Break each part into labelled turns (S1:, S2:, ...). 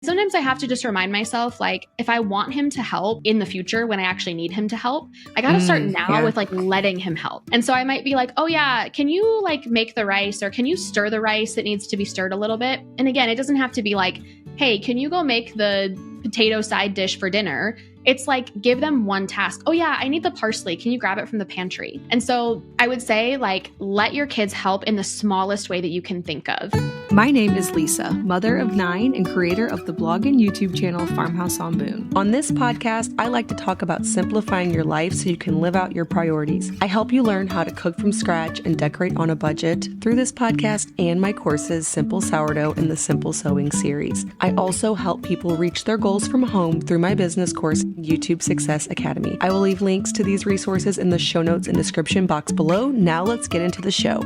S1: Sometimes I have to just remind myself, like, if I want him to help in the future when I actually need him to help, I got to start now with like letting him help. And so I might be like, oh yeah, can you like make the rice, or can you stir the rice? It needs to be stirred a little bit. And again, it doesn't have to be like, hey, can you go make the potato side dish for dinner? It's like, give them one task. Oh yeah, I need the parsley. Can you grab it from the pantry? And so I would say, like, let your kids help in the smallest way that you can think of.
S2: My name is Lisa, mother of 9 and creator of the blog and YouTube channel Farmhouse on Boone. On this podcast, I like to talk about simplifying your life so you can live out your priorities. I help you learn how to cook from scratch and decorate on a budget through this podcast and my courses, Simple Sourdough and the Simple Sewing series. I also help people reach their goals from home through my business course, YouTube Success Academy. I will leave links to these resources in the show notes and description box below. Now let's get into the show.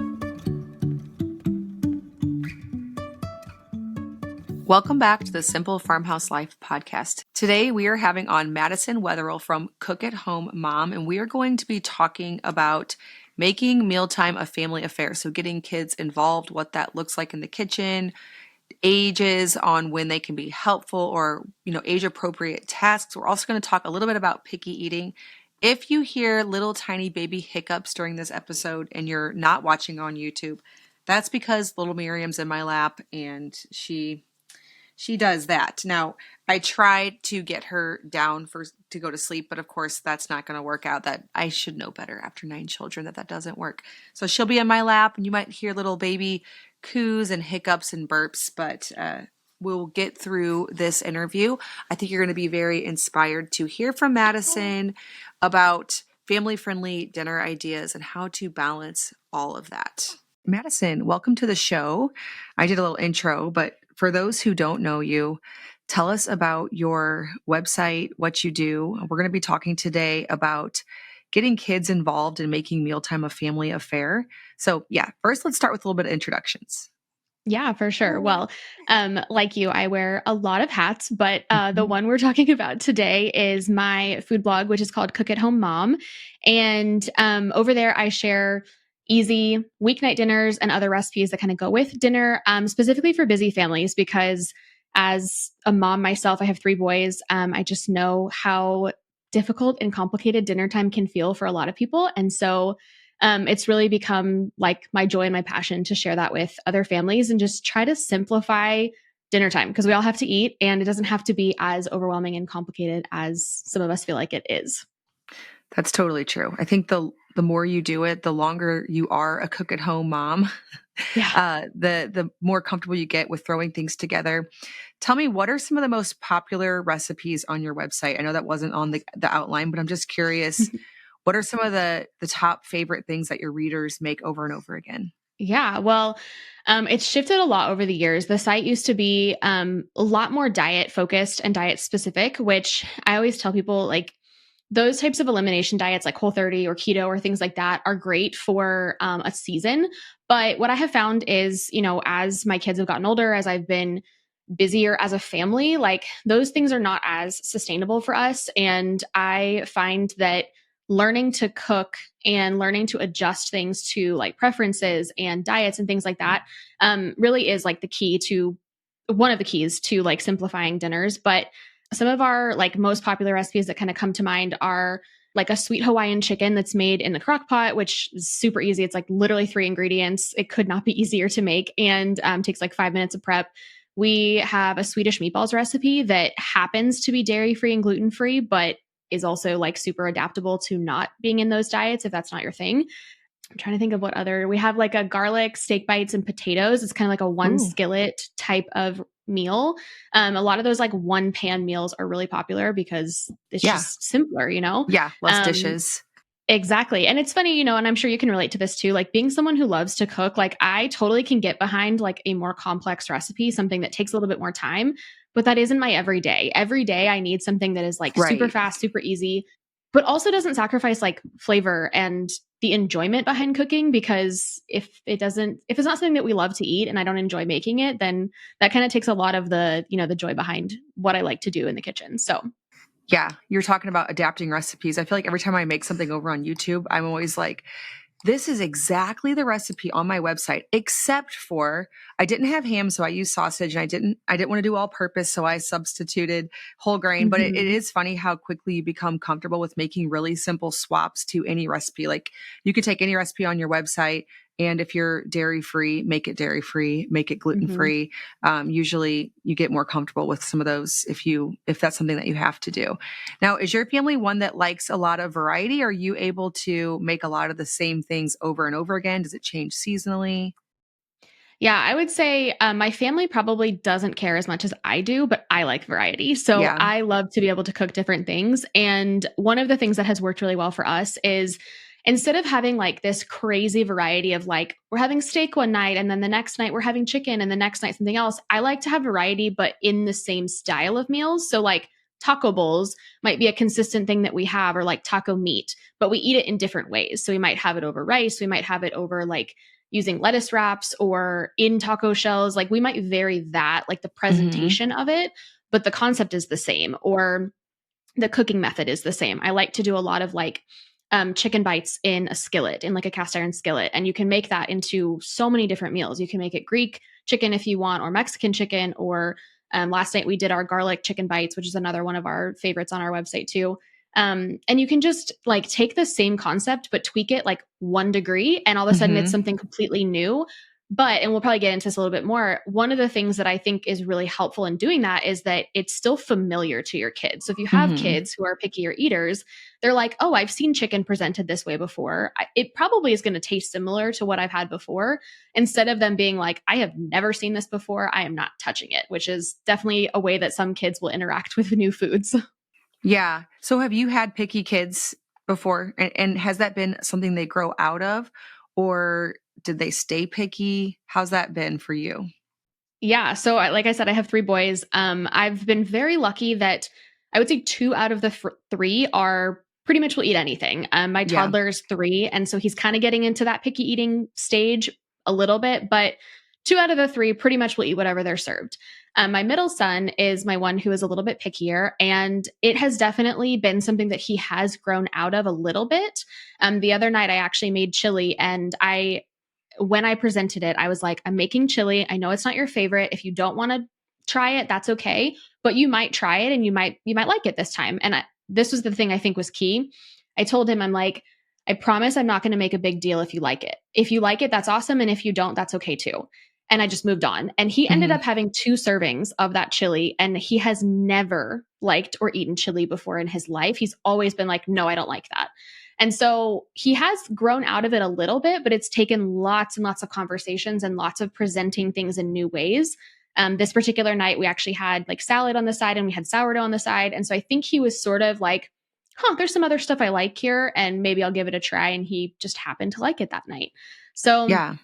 S2: Welcome back to the Simple Farmhouse Life podcast. Today we are having on Madison Wetherill from Cook at Home Mom, and we are going to be talking about making mealtime a family affair. So getting kids involved, what that looks like in the kitchen, ages on when they can be helpful, or, age appropriate tasks. We're also going to talk a little bit about picky eating. If you hear little tiny baby hiccups during this episode and you're not watching on YouTube, that's because little Miriam's in my lap and she does that. Now, I tried to get her down to go to sleep, but of course that's not going to work out. That I should know better after 9 children that doesn't work. So she'll be in my lap and you might hear little baby coos and hiccups and burps, but we'll get through this interview. I think you're going to be very inspired to hear from Madison about family-friendly dinner ideas and how to balance all of that. Madison, welcome to the show. I did a little intro, but for those who don't know you, tell us about your website, what you do. We're going to be talking today about getting kids involved in making mealtime a family affair. So first let's start with a little bit of introductions.
S1: Yeah, for sure. Well, like you, I wear a lot of hats, but the one we're talking about today is my food blog, which is called Cook at Home Mom. And over there, I share easy weeknight dinners and other recipes that kind of go with dinner, specifically for busy families, because as a mom myself, I have 3 boys. I just know how difficult and complicated dinner time can feel for a lot of people. And so it's really become like my joy and my passion to share that with other families and just try to simplify dinner time, because we all have to eat and it doesn't have to be as overwhelming and complicated as some of us feel like it is.
S2: That's totally true. I think the more you do it, the longer you are a cook at home mom, the more comfortable you get with throwing things together. Tell me, what are some of the most popular recipes on your website? I know that wasn't on the outline, but I'm just curious. What are some of the top favorite things that your readers make over and over again?
S1: Yeah, well, it's shifted a lot over the years. The site used to be a lot more diet focused and diet specific, which I always tell people, like, those types of elimination diets like Whole30 or keto or things like that are great for a season. But what I have found is, as my kids have gotten older, as I've been busier as a family, like, those things are not as sustainable for us. And I find that learning to cook and learning to adjust things to like preferences and diets and things like that really is like one of the keys to like simplifying dinners. But some of our like most popular recipes that kind of come to mind are like a sweet Hawaiian chicken that's made in the crock pot, which is super easy. It's like literally 3 ingredients. It could not be easier to make and takes like 5 minutes of prep. We have a Swedish meatballs recipe that happens to be dairy-free and gluten-free, but is also like super adaptable to not being in those diets if that's not your thing. I'm trying to think of what other. We have like a garlic steak bites and potatoes. It's kind of like a one skillet type of meal. A lot of those like one pan meals are really popular because it's just simpler,
S2: Yeah, less dishes.
S1: Exactly. And it's funny, and I'm sure you can relate to this too, like being someone who loves to cook, like I totally can get behind like a more complex recipe, something that takes a little bit more time, but that isn't my everyday. Every day I need something that is like super fast, super easy, but also doesn't sacrifice like flavor and the enjoyment behind cooking, because if it's not something that we love to eat and I don't enjoy making it, then that kind of takes a lot of the, the joy behind what I like to do in the kitchen. So
S2: yeah, you're talking about adapting recipes. I feel like every time I make something over on YouTube, I'm always like, this is exactly the recipe on my website, except for I didn't have ham, so I used sausage, and I didn't want to do all purpose, so I substituted whole grain. But it
S1: Mhm.
S2: is funny how quickly you become comfortable with making really simple swaps to any recipe. Like you could take any recipe on your website, and if you're dairy free, make it dairy free, make it gluten
S1: Mhm.
S2: free. Usually you get more comfortable with some of those if that's something that you have to do. Now, is your family one that likes a lot of variety? Are you able to make a lot of the same things over and over again? Does it change seasonally?
S1: Yeah, I would say my family probably doesn't care as much as I do, but I like variety. So
S2: Yeah.
S1: I love to be able to cook different things. And one of the things that has worked really well for us is instead of having like this crazy variety of like, we're having steak one night and then the next night we're having chicken and the next night something else, I like to have variety, but in the same style of meals. So like taco bowls might be a consistent thing that we have, or like taco meat, but we eat it in different ways. So we might have it over rice, we might have it over like using lettuce wraps or in taco shells. Like we might vary that, like the
S2: Hmm.
S1: presentation of it, but the concept is the same, or the cooking method is the same. I like to do a lot of like chicken bites in a skillet, in like a cast iron skillet. And you can make that into so many different meals. You can make it Greek chicken if you want, or Mexican chicken, or last night we did our garlic chicken bites, which is another one of our favorites on our website too. And you can just like take the same concept, but tweak it like 1 degree, and all of a sudden it's
S2: Hmm.
S1: something completely new. But, and we'll probably get into this a little bit more, one of the things that I think is really helpful in doing that is that it's still familiar to your kids. So if you have
S2: Hmm.
S1: kids who are pickier eaters, they're like, oh, I've seen chicken presented this way before. It probably is going to taste similar to what I've had before, instead of them being like, I have never seen this before. I am not touching it, which is definitely a way that some kids will interact with new foods.
S2: Yeah. So have you had picky kids before? And has that been something they grow out of, or did they stay picky? How's that been for you?
S1: Yeah. So, like I said, I have 3 boys. I've been very lucky that I would say 2 out of the 3 are pretty much will eat anything. My
S2: Yeah.
S1: toddler is 3, and so he's kind of getting into that picky eating stage a little bit, but 2 out of the 3 pretty much will eat whatever they're served. My middle son is my one who is a little bit pickier, and it has definitely been something that he has grown out of a little bit. The other night, I actually made chili, and when I presented it, I was like, I'm making chili. I know it's not your favorite. If you don't want to try it, that's okay, but you might try it and you might like it this time. And this was the thing I think was key. I told him, I'm like, I promise I'm not going to make a big deal if you like it. If you like it, that's awesome. And if you don't, that's okay too. And I just moved on. And he ended
S2: Hmm.
S1: up having 2 servings of that chili. And he has never liked or eaten chili before in his life. He's always been like, no, I don't like that. And so he has grown out of it a little bit, but it's taken lots and lots of conversations and lots of presenting things in new ways. This particular night, we actually had like salad on the side and we had sourdough on the side. And so I think he was sort of like, there's some other stuff I like here and maybe I'll give it a try. And he just happened to like it that night. So
S2: Yeah.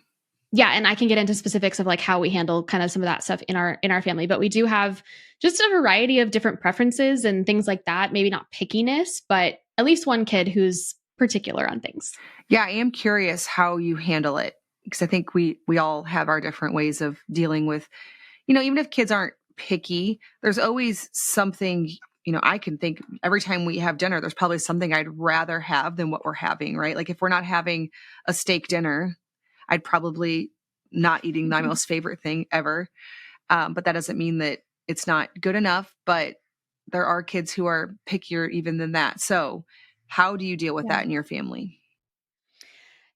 S1: yeah, and I can get into specifics of like how we handle kind of some of that stuff in our family, but we do have just a variety of different preferences and things like that. Maybe not pickiness, but at least one kid who's particular on things.
S2: Yeah. I am curious how you handle it, because I think we all have our different ways of dealing with, even if kids aren't picky, there's always something, I can think every time we have dinner, there's probably something I'd rather have than what we're having, right? Like if we're not having a steak dinner, I'd probably not eating my most favorite thing ever. But that doesn't mean that it's not good enough. But there are kids who are pickier even than that. So how do you deal with
S1: Yeah.
S2: that in your family?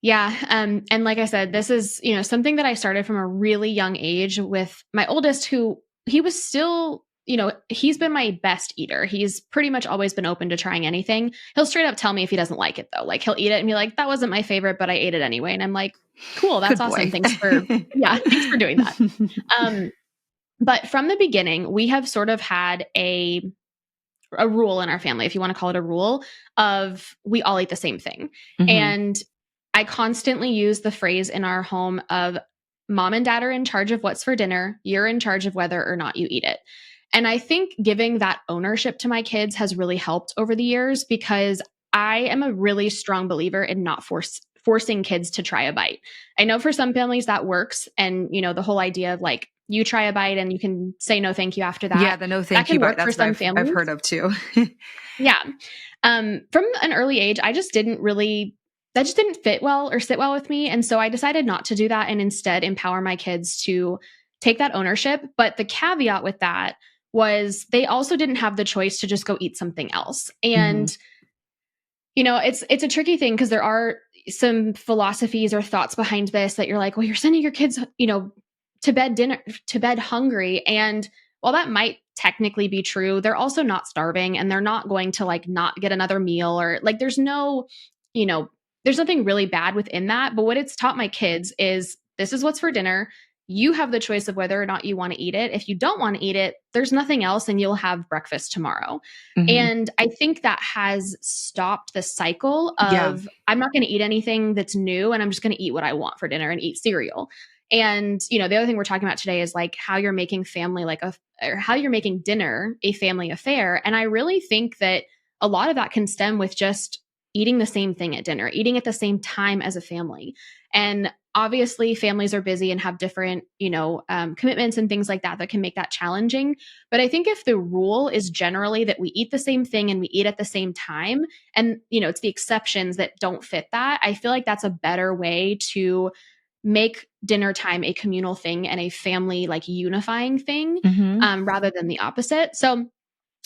S1: Yeah. And like I said, this is, something that I started from a really young age with my oldest, who he was still, he's been my best eater. He's pretty much always been open to trying anything. He'll straight up tell me if he doesn't like it though. Like he'll eat it and be like, that wasn't my favorite, but I ate it anyway. And I'm like, cool, that's
S2: Good
S1: awesome.
S2: boy.
S1: Yeah, thanks for doing that. Um, but from the beginning, we have sort of had a rule in our family, if you want to call it a rule, of we all eat the same thing.
S2: Hmm.
S1: And I constantly use the phrase in our home of mom and dad are in charge of what's for dinner. You're in charge of whether or not you eat it. And I think giving that ownership to my kids has really helped over the years, because I am a really strong believer in not forcing kids to try a bite. I know for some families that works. And, the whole idea of like, you try a bite and you can say no thank you after
S2: Yeah,
S1: that.
S2: the no
S1: That
S2: thank you
S1: can
S2: bite.
S1: work for
S2: That's what
S1: some
S2: I've
S1: families.
S2: heard of too.
S1: Yeah. From an early age, I just didn't really that just didn't fit well or sit well with me. And so I decided not to do that and instead empower my kids to take that ownership. But the caveat with that was they also didn't have the choice to just go eat something else.
S2: Mm-hmm.
S1: And it's a tricky thing because there are some philosophies or thoughts behind this that you're like, well, you're sending your kids, to bed hungry. And while that might technically be true, they're also not starving and they're not going to like not get another meal or like you know, there's nothing really bad within that. But what it's taught my kids is this is what's for dinner. You have the choice of whether or not you want to eat it. If you don't want to eat it, there's nothing else and you'll have breakfast tomorrow.
S2: Mm-hmm.
S1: And I think that has stopped the cycle
S2: Yeah.
S1: of I'm not going to eat anything that's new and I'm just going to eat what I want for dinner and eat cereal. And, the other thing we're talking about today is like how you're making or how you're making dinner a family affair. And I really think that a lot of that can stem with just eating the same thing at dinner, eating at the same time as a family. And obviously families are busy and have different, commitments and things like that can make that challenging. But I think if the rule is generally that we eat the same thing and we eat at the same time, and, it's the exceptions that don't fit that, I feel like that's a better way to make dinner time a communal thing and a family like unifying thing,
S2: Mm-hmm.
S1: rather than the opposite. So,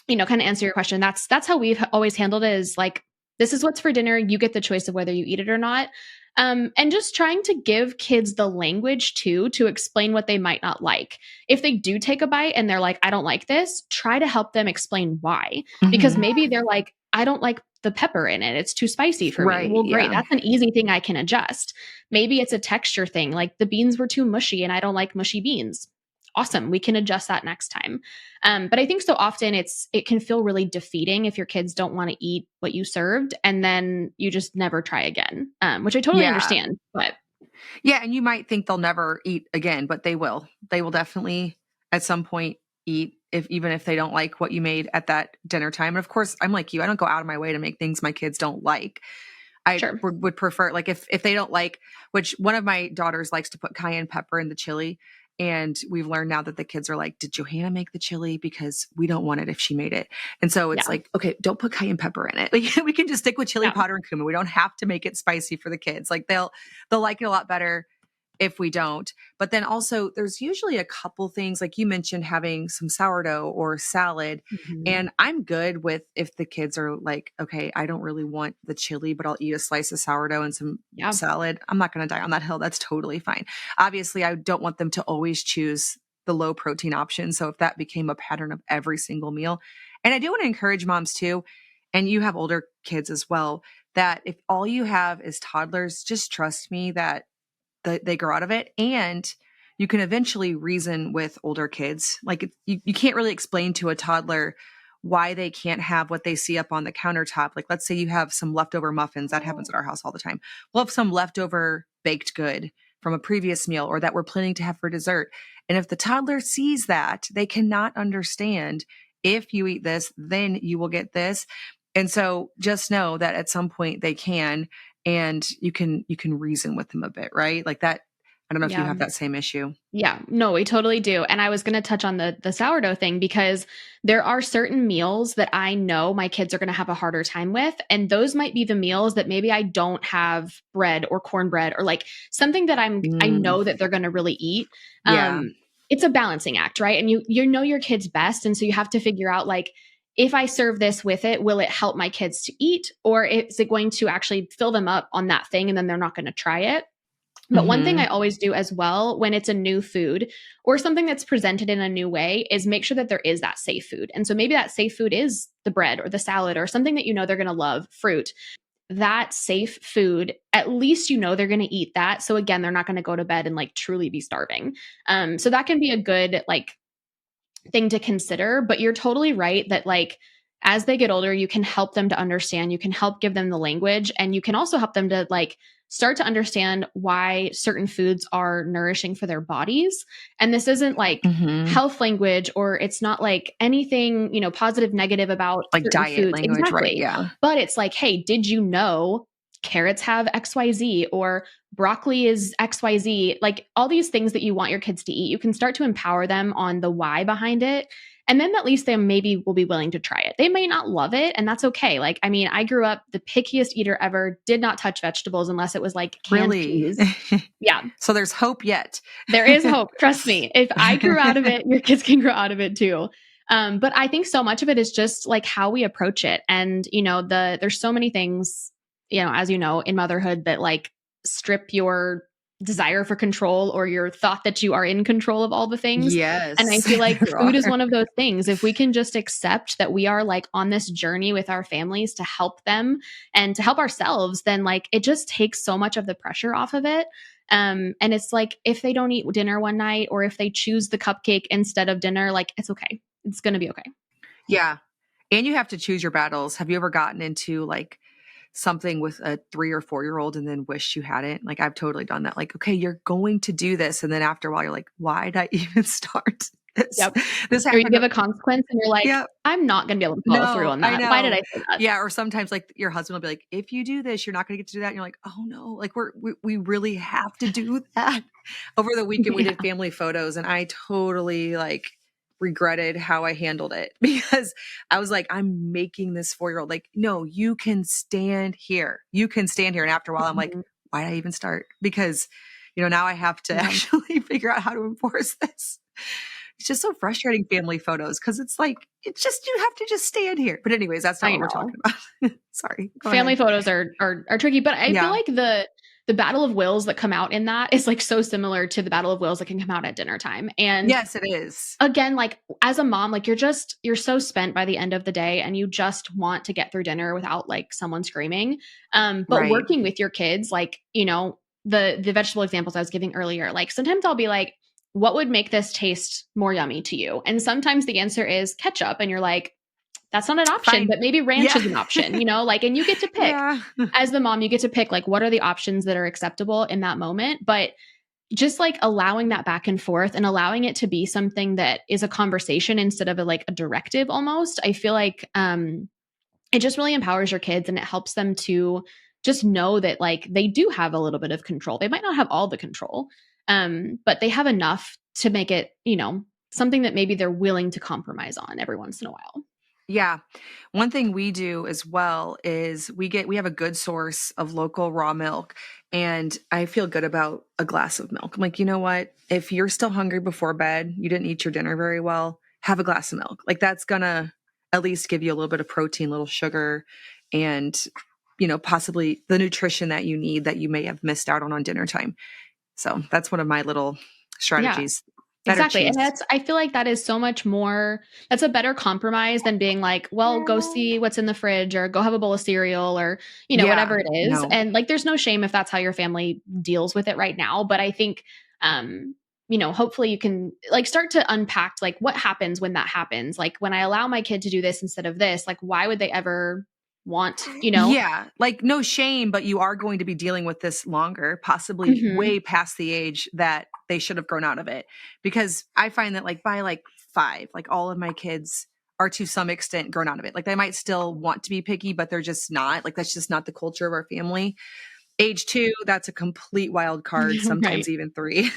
S1: kind of answer your question. That's how we've always handled it is like, this is what's for dinner. You get the choice of whether you eat it or not. And just trying to give kids the language too, to explain what they might not like. If they do take a bite and they're like, I don't like this, try to help them explain why. Because
S2: Mm-hmm.
S1: maybe they're like, I don't like the pepper in it. It's too spicy for me.
S2: Right.
S1: Well, great.
S2: Yeah.
S1: That's an easy thing I can adjust. Maybe it's a texture thing. Like the beans were too mushy and I don't like mushy beans. Awesome. We can adjust that next time. But I think so often it can feel really defeating if your kids don't want to eat what you served and then you just never try again, which I totally
S2: Yeah.
S1: understand. But
S2: Yeah. And you might think they'll never eat again, but they will. They will definitely at some point eat even if they don't like what you made at that dinner time. And of course, I'm like you. I don't go out of my way to make things my kids don't like. I
S1: sure.
S2: would prefer like if they don't like, which one of my daughters likes to put cayenne pepper in the chili. And we've learned now that the kids are like, did Johanna make the chili? Because we don't want it if she made it. And so it's
S1: Yeah.
S2: like, okay, don't put cayenne pepper in it. Like we can just stick with chili
S1: Yeah.
S2: powder and cumin. We don't have to make it spicy for the kids. Like they'll like it a lot better if we don't. But then also there's usually a couple things like you mentioned having some sourdough or salad.
S1: Mhm.
S2: And I'm good with if the kids are like, okay, I don't really want the chili, but I'll eat a slice of sourdough and some
S1: Yeah.
S2: salad. I'm not going to die on that hill. That's totally fine. Obviously, I don't want them to always choose the low protein option. So if that became a pattern of every single meal, and I do want to encourage moms too, and you have older kids as well, that if all you have is toddlers, just trust me that they grow out of it. And you can eventually reason with older kids. Like you can't really explain to a toddler why they can't have what they see up on the countertop. Like let's say you have some leftover muffins. That happens at our house all the time. We'll have some leftover baked good from a previous meal or that we're planning to have for dessert. And if the toddler sees that, they cannot understand if you eat this, then you will get this. And so just know that at some point they can, and you can reason with them a bit, right? Like that. I don't know if you
S1: Yeah.
S2: have that same issue.
S1: Yeah, no, we totally do. And I was going to touch on the sourdough thing because there are certain meals that I know my kids are going to have a harder time with. And those might be the meals that maybe I don't have bread or cornbread or like something that I
S2: Mm,
S1: know that they're going to really eat.
S2: yeah.
S1: It's a balancing act, right? And you know your kids best. And so you have to figure out like, if I serve this with it, will it help my kids to eat? Or is it going to actually fill them up on that thing and then they're not going to try it? But one thing I
S2: Mm-hmm.
S1: always do as well when it's a new food or something that's presented in a new way is make sure that there is that safe food. And so maybe that safe food is the bread or the salad or something that you know they're going to love, fruit. That safe food, at least you know they're going to eat that. So again, they're not going to go to bed and like truly be starving. So that can be a good like thing to consider, but you're totally right that like as they get older, you can help them to understand, you can help give them the language, and you can also help them to like start to understand why certain foods are nourishing for their bodies. And this isn't like
S2: Mm-hmm.
S1: health language or it's not like anything, positive, negative about
S2: Like
S1: certain
S2: diet
S1: foods.
S2: language, right?
S1: Exactly.
S2: Yeah.
S1: But it's like, hey, did you know carrots have XYZ or broccoli is XYZ? Like all these things that you want your kids to eat, you can start to empower them on the why behind it. And then at least they maybe will be willing to try it. They may not love it, and that's okay. Like, I mean, I grew up the pickiest eater ever, did not touch vegetables unless it was like canned
S2: Really?
S1: peas. Yeah.
S2: So there's hope yet.
S1: There is hope. Trust me. If I grew out of it, your kids can grow out of it too. But I think so much of it is just like how we approach it. And, there's so many things, as you know, in motherhood that like strip your desire for control or your thought that you are in control of all the things.
S2: Yes.
S1: And I feel like
S2: there
S1: food is
S2: are.
S1: one of those things. If we can just accept that we are like on this journey with our families to help them and to help ourselves, then like it just takes so much of the pressure off of it. And it's like if they don't eat dinner one night or if they choose the cupcake instead of dinner, like it's okay. It's going to be okay.
S2: Yeah. And you have to choose your battles. Have you ever gotten into like something with a 3 or 4-year-old and then wished you hadn't? Like I've totally done that. Like, okay, you're going to do this. And then after a while, you're like, why did I even start this?
S1: Yep.
S2: This
S1: Or you
S2: happened.
S1: give a consequence and you're like,
S2: Yep.
S1: I'm not going to be able to follow through on that.
S2: I know.
S1: Why did I say that?
S2: Yeah. Or sometimes like your husband will be like, if you do this, you're not going to get to do that. And you're like, oh no, like we really have to do that. Over the weekend, we did family photos and I totally like regretted how I handled it because I was like, I'm making this 4-year-old like, no, you can stand here. You can stand here. And after a while, I'm like, why did I even start? Because, now I have to actually figure out how to enforce this. It's just so frustrating family photos because it's like, it's just, you have to just stand here. But anyways, that's not what we're talking about. Sorry.
S1: Family photos are tricky, but I feel like the battle of wills that come out in that is like so similar to the battle of wills that can come out at dinner time. And
S2: yes, it is.
S1: Again, like as a mom, like you're so spent by the end of the day and you just want to get through dinner without like someone screaming. But working with your kids, like, the vegetable examples I was giving earlier, like sometimes I'll be like, what would make this taste more yummy to you? And sometimes the answer is ketchup. And you're like, that's not an option, but maybe ranch is an option, like, and you get to pick as the mom, you get to pick like, what are the options that are acceptable in that moment? But just like allowing that back and forth and allowing it to be something that is a conversation instead of a directive almost, I feel like, it just really empowers your kids and it helps them to just know that like they do have a little bit of control. They might not have all the control, but they have enough to make it, something that maybe they're willing to compromise on every once in a while.
S2: Yeah. One thing we do as well is we have a good source of local raw milk and I feel good about a glass of milk. I'm like, you know what? If you're still hungry before bed, you didn't eat your dinner very well, have a glass of milk. Like that's gonna at least give you a little bit of protein, a little sugar, and possibly the nutrition that you need that you may have missed out on dinner time. So that's one of my little strategies.
S1: Yeah. Exactly. And I feel like that is so much more, that's a better compromise than being like, well, go see what's in the fridge or go have a bowl of cereal or, whatever it is. No. And like, there's no shame if that's how your family deals with it right now. But I think, hopefully you can like start to unpack like what happens when that happens. Like when I allow my kid to do this instead of this, like why would they ever want,
S2: Yeah. Like no shame, but you are going to be dealing with this longer, possibly way past the age that they should have grown out of it. Because I find that like by like 5, like all of my kids are to some extent grown out of it. Like they might still want to be picky, but they're just not. Like that's just not the culture of our family. Age 2, that's a complete wild card, sometimes even 3.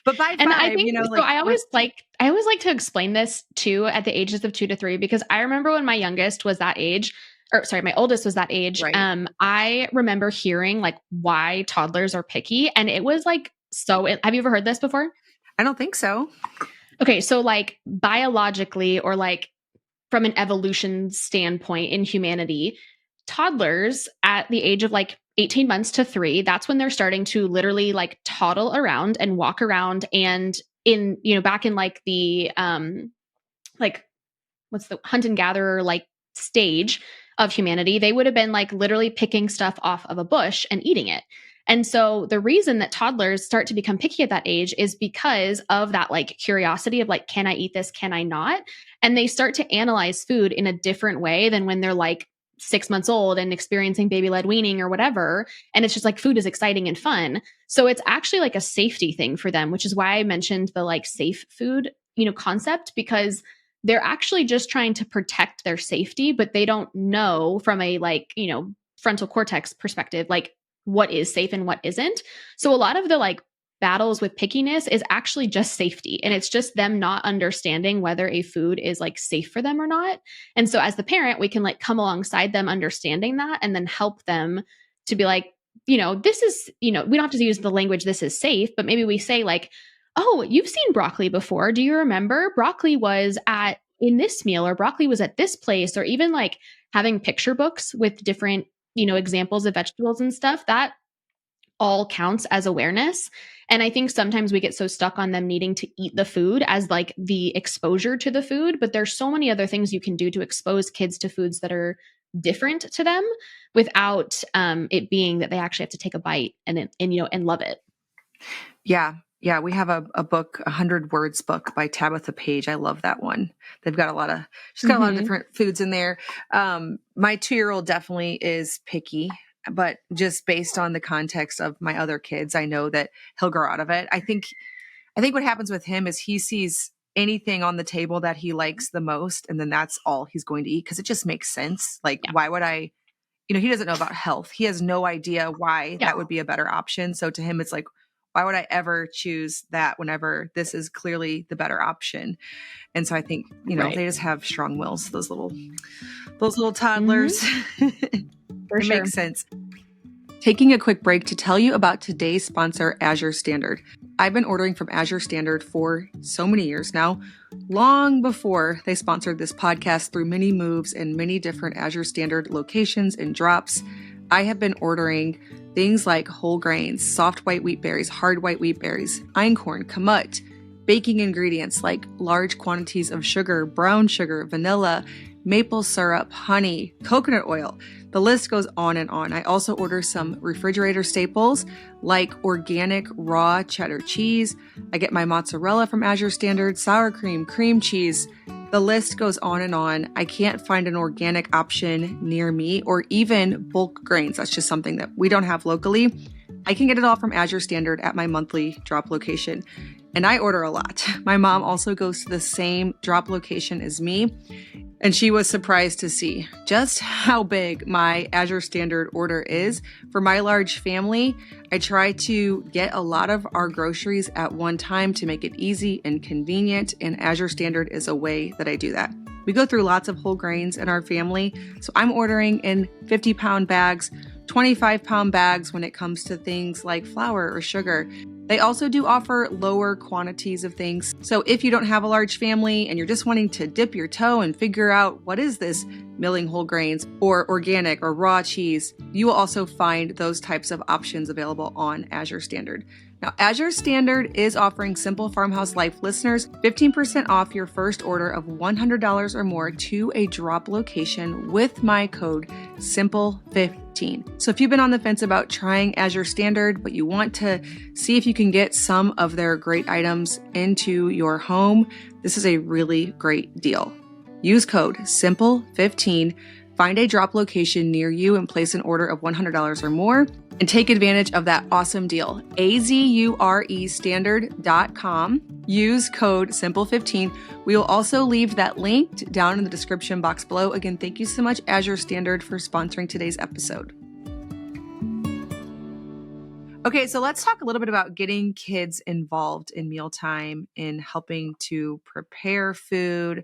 S2: But by 5,
S1: and I think, so I always like to explain this too at the ages of 2 to 3, because I remember when my youngest was that age, my oldest was that age. Right. I remember hearing like why toddlers are picky. And it was like, have you ever heard this before?
S2: I don't think so.
S1: Okay. So like biologically or like from an evolution standpoint in humanity, toddlers at the age of like 18 months to 3, that's when they're starting to literally like toddle around and walk around. And in, back in like the, like what's the hunt and gatherer like stage of humanity, they would have been like literally picking stuff off of a bush and eating it. And so the reason that toddlers start to become picky at that age is because of that like curiosity of like, can I eat this? Can I not? And they start to analyze food in a different way than when they're like 6 months old and experiencing baby-led weaning or whatever. And it's just like food is exciting and fun. So it's actually like a safety thing for them, which is why I mentioned the like safe food, concept, because they're actually just trying to protect their safety, but they don't know from a like, frontal cortex perspective, like what is safe and what isn't. So a lot of the like battles with pickiness is actually just safety. And it's just them not understanding whether a food is like safe for them or not. And so as the parent, we can like come alongside them understanding that and then help them to be like, this is, we don't have to use the language, this is safe, but maybe we say like, oh, you've seen broccoli before. Do you remember broccoli was in this meal, or broccoli was at this place, or even like having picture books with different, examples of vegetables and stuff that all counts as awareness. And I think sometimes we get so stuck on them needing to eat the food as like the exposure to the food, but there's so many other things you can do to expose kids to foods that are different to them without it being that they actually have to take a bite and love it.
S2: Yeah. Yeah. We have a book, 100 Words book by Tabitha Page. I love that one. She's got a lot of different foods in there. My 2-year-old definitely is picky, but just based on the context of my other kids, I know that he'll grow out of it. I think what happens with him is he sees anything on the table that he likes the most, and then that's all he's going to eat, because it just makes sense. Like, why would I, he doesn't know about health. He has no idea why that would be a better option. So to him, it's like, why would I ever choose that whenever this is clearly the better option? And so I think, they just have strong wills, those little toddlers.
S1: For
S2: it
S1: sure.
S2: Makes sense. Taking a quick break to tell you about today's sponsor, Azure Standard. I've been ordering from Azure Standard for so many years now, long before they sponsored this podcast through many moves and many different Azure Standard locations and drops. I have been ordering things like whole grains, soft white wheat berries, hard white wheat berries, einkorn, kamut, baking ingredients like large quantities of sugar, brown sugar, vanilla, maple syrup, honey, coconut oil. The list goes on and on. I also order some refrigerator staples like organic raw cheddar cheese. I get my mozzarella from Azure Standard, sour cream, cream cheese. The list goes on and on. I can't find an organic option near me, or even bulk grains. That's just something that we don't have locally. I can get it all from Azure Standard at my monthly drop location. And I order a lot. My mom also goes to the same drop location as me, and she was surprised to see just how big my Azure Standard order is. For my large family, I try to get a lot of our groceries at one time to make it easy and convenient, and Azure Standard is a way that I do that. We go through lots of whole grains in our family, so I'm ordering in 50-pound bags, 25-pound bags when it comes to things like flour or sugar. They also do offer lower quantities of things. So if you don't have a large family and you're just wanting to dip your toe and figure out what is this milling whole grains or organic or raw cheese, you will also find those types of options available on Azure Standard. Now, Azure Standard is offering Simple Farmhouse Life listeners 15% off your first order of $100 or more to a drop location with my code SIMPLE15. So if you've been on the fence about trying Azure Standard, but you want to see if you can get some of their great items into your home, this is a really great deal. Use code SIMPLE15, find a drop location near you and place an order of $100 or more, and take advantage of that awesome deal. AZUREstandard.com. Use code SIMPLE15. We will also leave that linked down in the description box below. Again, thank you so much, Azure Standard, for sponsoring today's episode. Okay, so let's talk a little bit about getting kids involved in mealtime, in helping to prepare food,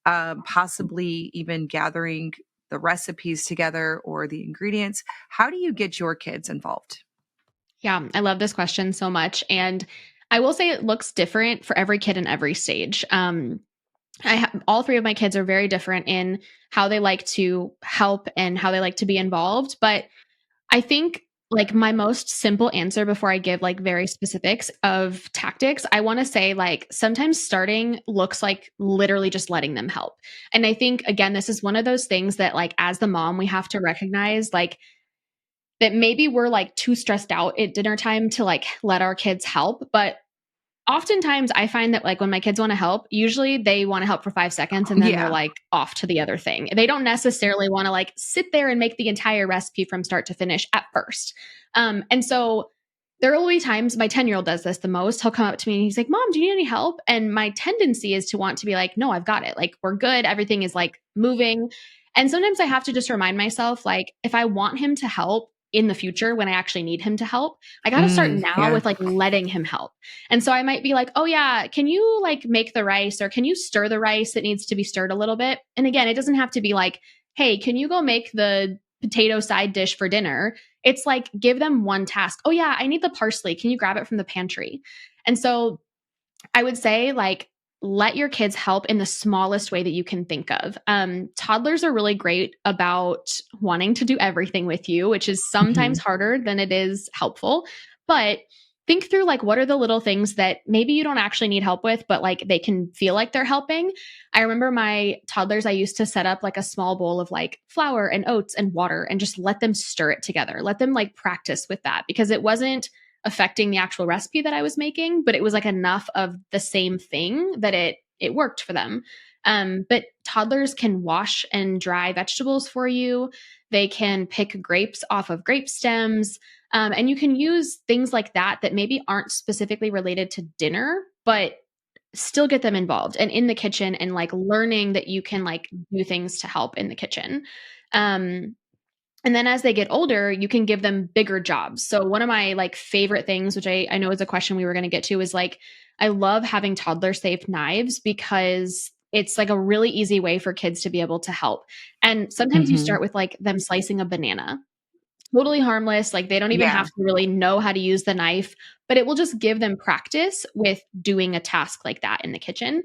S2: possibly even gathering the recipes together or the ingredients. How do you get your kids involved?
S1: Yeah, I love this question so much. And I will say it looks different for every kid in every stage. All 3 of my kids are very different in how they like to help and how they like to be involved. But I think like my most simple answer before I give like very specifics of tactics, I want to say like sometimes starting looks like literally just letting them help. And I think, again, this is one of those things that like as the mom, we have to recognize like that maybe we're like too stressed out at dinner time to like let our kids help. But oftentimes I find that like when my kids want to help, usually they want to help for 5 seconds and then they're like off to the other thing. They don't necessarily want to like sit there and make the entire recipe from start to finish at first. And so there will be times my 10-year-old does this the most. He'll come up to me and he's like, Mom, do you need any help? And my tendency is to want to be like, no, I've got it. Like we're good. Everything is like moving. And sometimes I have to just remind myself, like, if I want him to help, in the future when I actually need him to help. I got to start now with like letting him help. And so I might be like, oh yeah, can you like make the rice, or can you stir the rice? It needs to be stirred a little bit. And again, it doesn't have to be like, hey, can you go make the potato side dish for dinner? It's like, give them one task. Oh yeah, I need the parsley. Can you grab it from the pantry? And so I would say like, let your kids help in the smallest way that you can think of. Toddlers are really great about wanting to do everything with you, which is sometimes harder than it is helpful. But think through like, what are the little things that maybe you don't actually need help with, but like they can feel like they're helping. I remember my toddlers, I used to set up like a small bowl of like flour and oats and water and just let them stir it together. Let them like practice with that, because it wasn't affecting the actual recipe that I was making, but it was like enough of the same thing that it worked for them. But toddlers can wash and dry vegetables for you. They can pick grapes off of grape stems. And you can use things like that that maybe aren't specifically related to dinner, but still get them involved and in the kitchen, and like learning that you can like do things to help in the kitchen. And then as they get older, you can give them bigger jobs. So one of my like favorite things, which I know is a question we were going to get to, is like, I love having toddler safe knives, because it's like a really easy way for kids to be able to help. And sometimes you start with like them slicing a banana, totally harmless. Like they don't even have to really know how to use the knife, but it will just give them practice with doing a task like that in the kitchen.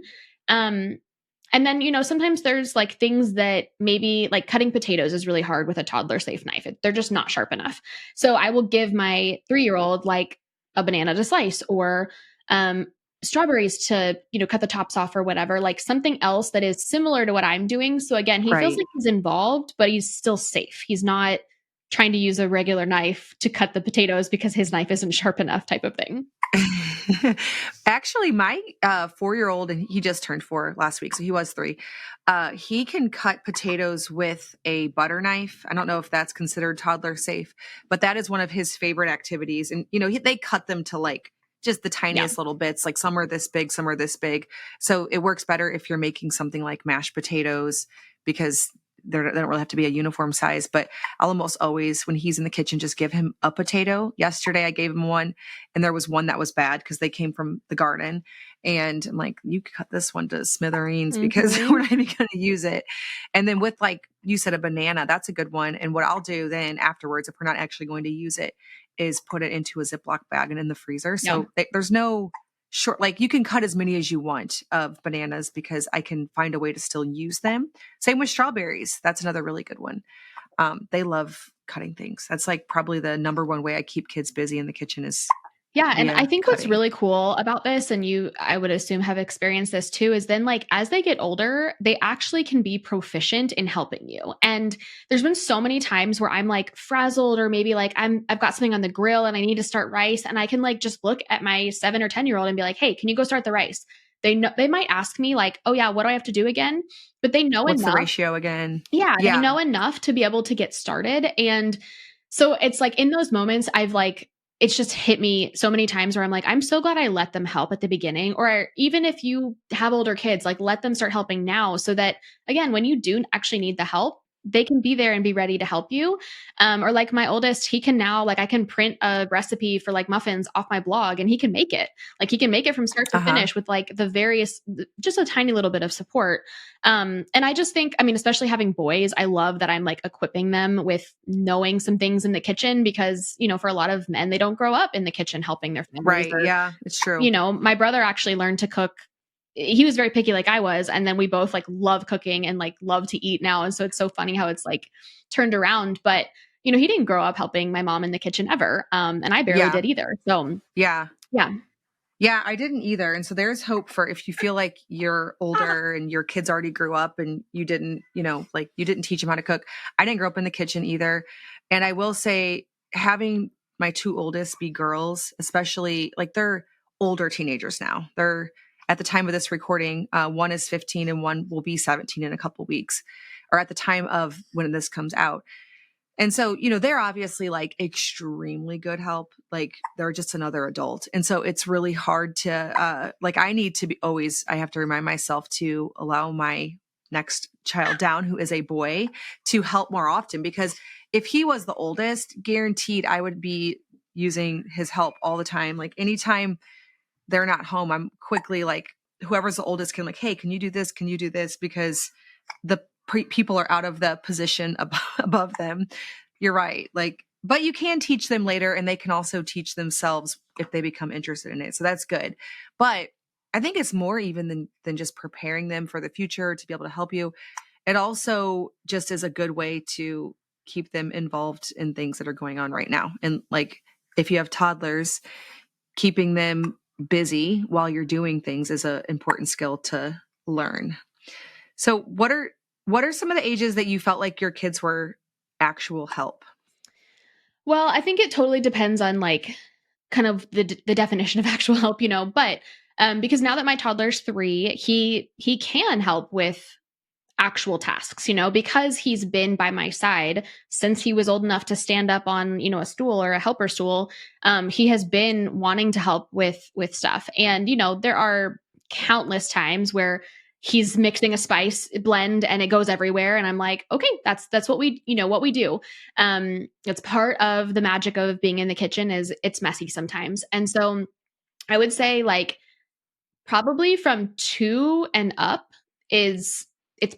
S1: And then, sometimes there's like things that maybe like cutting potatoes is really hard with a toddler safe knife. They're just not sharp enough. So I will give my 3-year-old like a banana to slice, or strawberries to, cut the tops off, or whatever, like something else that is similar to what I'm doing. So again, he feels like he's involved, but he's still safe. He's not trying to use a regular knife to cut the potatoes because his knife isn't sharp enough, type of thing.
S2: Actually, my 4-year-old, and he just turned 4 last week, so he was 3. He can cut potatoes with a butter knife. I don't know if that's considered toddler safe, but that is one of his favorite activities. And, they cut them to like just the tiniest little bits, like some are this big, some are this big. So it works better if you're making something like mashed potatoes, because they don't really have to be a uniform size. But I'll almost always, when he's in the kitchen, just give him a potato. Yesterday, I gave him one, and there was one that was bad because they came from the garden. And I'm like, you could cut this one to smithereens because we're not even going to use it. And then with, like you said, a banana, that's a good one. And what I'll do then afterwards, if we're not actually going to use it, is put it into a Ziploc bag and in the freezer. So there's no short, like you can cut as many as you want of bananas, because I can find a way to still use them. Same with strawberries. That's another really good one. They love cutting things. That's like probably the number one way I keep kids busy in the kitchen is
S1: and I think
S2: cutting.
S1: What's really cool about this, and you, I would assume, have experienced this too, is then like as they get older, they actually can be proficient in helping you. And there's been so many times where I'm like frazzled, or maybe like I've got something on the grill and I need to start rice, and I can like just look at my 7 or 10-year-old and be like, hey, can you go start the rice? They know, they might ask me like, oh yeah, what do I have to do again? But they know
S2: what's
S1: enough.
S2: The ratio again?
S1: Yeah, they know enough to be able to get started. And so it's like in those moments, it's just hit me so many times where I'm like, I'm so glad I let them help at the beginning. Or even if you have older kids, like let them start helping now, so that again, when you do actually need the help, they can be there and be ready to help you. Or like my oldest, he can now, like I can print a recipe for like muffins off my blog and he can make it. Like he can make it from start to finish with like just a tiny little bit of support. And I just think, especially having boys, I love that I'm like equipping them with knowing some things in the kitchen, because, for a lot of men, they don't grow up in the kitchen helping their families.
S2: Right. Yeah, it's true.
S1: My brother actually learned to cook. He was very picky like I was. And then we both like love cooking and like love to eat now. And so it's so funny how it's like turned around. But, he didn't grow up helping my mom in the kitchen ever. And I barely did either. So
S2: Yeah, I didn't either. And so there's hope for if you feel like you're older and your kids already grew up and you didn't, you didn't teach them how to cook. I didn't grow up in the kitchen either. And I will say, having my 2 oldest be girls, especially like they're older teenagers now. They're at the time of this recording, one is 15 and one will be 17 in a couple weeks, or at the time of when this comes out. And so, they're obviously like extremely good help. Like they're just another adult. And so it's really hard to, I need to be always, I have to remind myself to allow my next child down, who is a boy, to help more often. Because if he was the oldest, guaranteed I would be using his help all the time. Like anytime they're not home, I'm quickly like, whoever's the oldest can like, hey, can you do this? Can you do this? Because the people are out of the position above them. You're right. Like, but you can teach them later, and they can also teach themselves if they become interested in it. So that's good. But I think it's more even than just preparing them for the future to be able to help you. It also just is a good way to keep them involved in things that are going on right now. And like, if you have toddlers, keeping them busy while you're doing things is an important skill to learn. So what are some of the ages that you felt like your kids were actual help?
S1: Well, I think it totally depends on like kind of the definition of actual help, but because now that my toddler's 3, he can help with actual tasks, because he's been by my side since he was old enough to stand up on, a stool or a helper stool. He has been wanting to help with stuff. And, there are countless times where he's mixing a spice blend and it goes everywhere. And I'm like, okay, that's what we do. It's part of the magic of being in the kitchen is it's messy sometimes. And so I would say like probably from 2 and up it's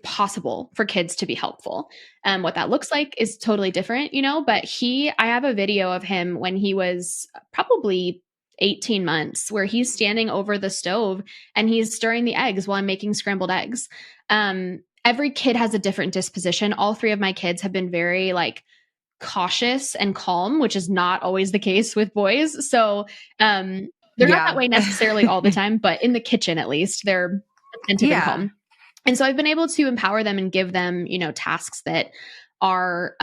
S1: possible for kids to be helpful. What that looks like is totally different, but I have a video of him when he was probably 18 months where he's standing over the stove and he's stirring the eggs while I'm making scrambled eggs. Every kid has a different disposition. All 3 of my kids have been very like cautious and calm, which is not always the case with boys. So, they're not that way necessarily all the time, but in the kitchen, at least, they're attentive and calm. And so I've been able to empower them and give them, tasks that are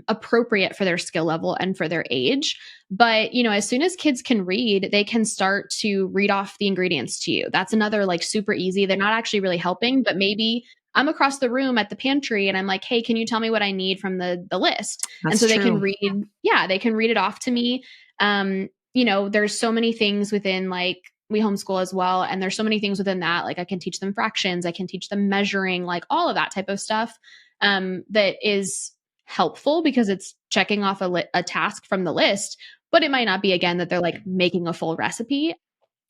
S1: appropriate for their skill level and for their age. But, as soon as kids can read, they can start to read off the ingredients to you. That's another like super easy. They're not actually really helping, but maybe I'm across the room at the pantry and I'm like, hey, can you tell me what I need from the list?
S2: That's
S1: and so
S2: true.
S1: They can read. Yeah, they can read it off to me. There's so many things within like we homeschool as well. And there's so many things within that. Like I can teach them fractions. I can teach them measuring, like all of that type of stuff that is helpful because it's checking off a task from the list, but it might not be again that they're like making a full recipe.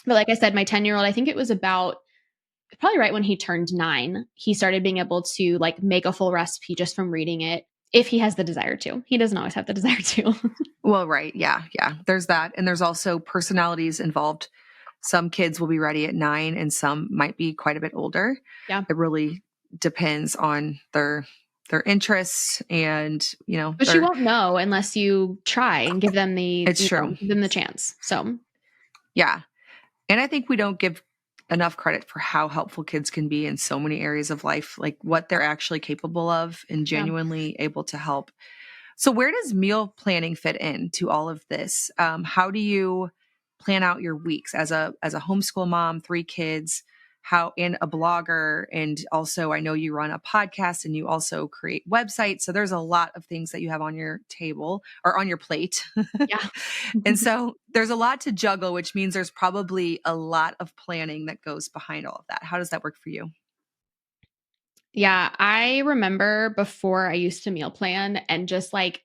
S1: But like I said, my 10-year-old, I think it was about probably right when he turned 9, he started being able to like make a full recipe just from reading it. If he has the desire to. He doesn't always have the desire to.
S2: Well, right. Yeah. Yeah. There's that. And there's also personalities involved. Some kids will be ready at 9 and some might be quite a bit older.
S1: Yeah.
S2: It really depends on their interests and,
S1: But you won't know unless you try and give them give them the chance. So,
S2: yeah. And I think we don't give enough credit for how helpful kids can be in so many areas of life, like what they're actually capable of and genuinely able to help. So where does meal planning fit into all of this? How do you plan out your weeks as a homeschool mom, 3 kids, and a blogger? And also I know you run a podcast and you also create websites. So there's a lot of things that you have on your table or on your plate.
S1: Yeah.
S2: And so there's a lot to juggle, which means there's probably a lot of planning that goes behind all of that. How does that work for you?
S1: Yeah. I remember before I used to meal plan and just like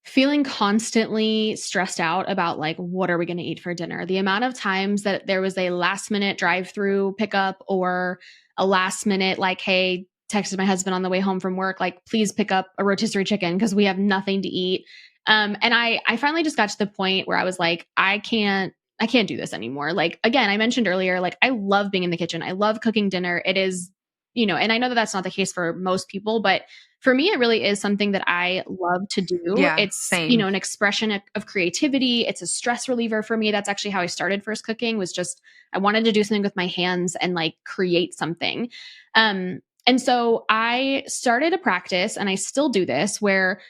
S1: feeling constantly stressed out about like, what are we going to eat for dinner? The amount of times that there was a last minute drive-through pickup or a last minute, like, hey, texted my husband on the way home from work, like, please pick up a rotisserie chicken because we have nothing to eat. And I finally just got to the point where I was like, I can't do this anymore. Like, again, I mentioned earlier, like, I love being in the kitchen. I love cooking dinner. It is, and I know that that's not the case for most people, but for me, it really is something that I love to do.
S2: Yeah,
S1: it's,
S2: same.
S1: An expression of creativity. It's a stress reliever for me. That's actually how I started first cooking, was just, I wanted to do something with my hands and like create something. And so I started a practice, and I still do this, where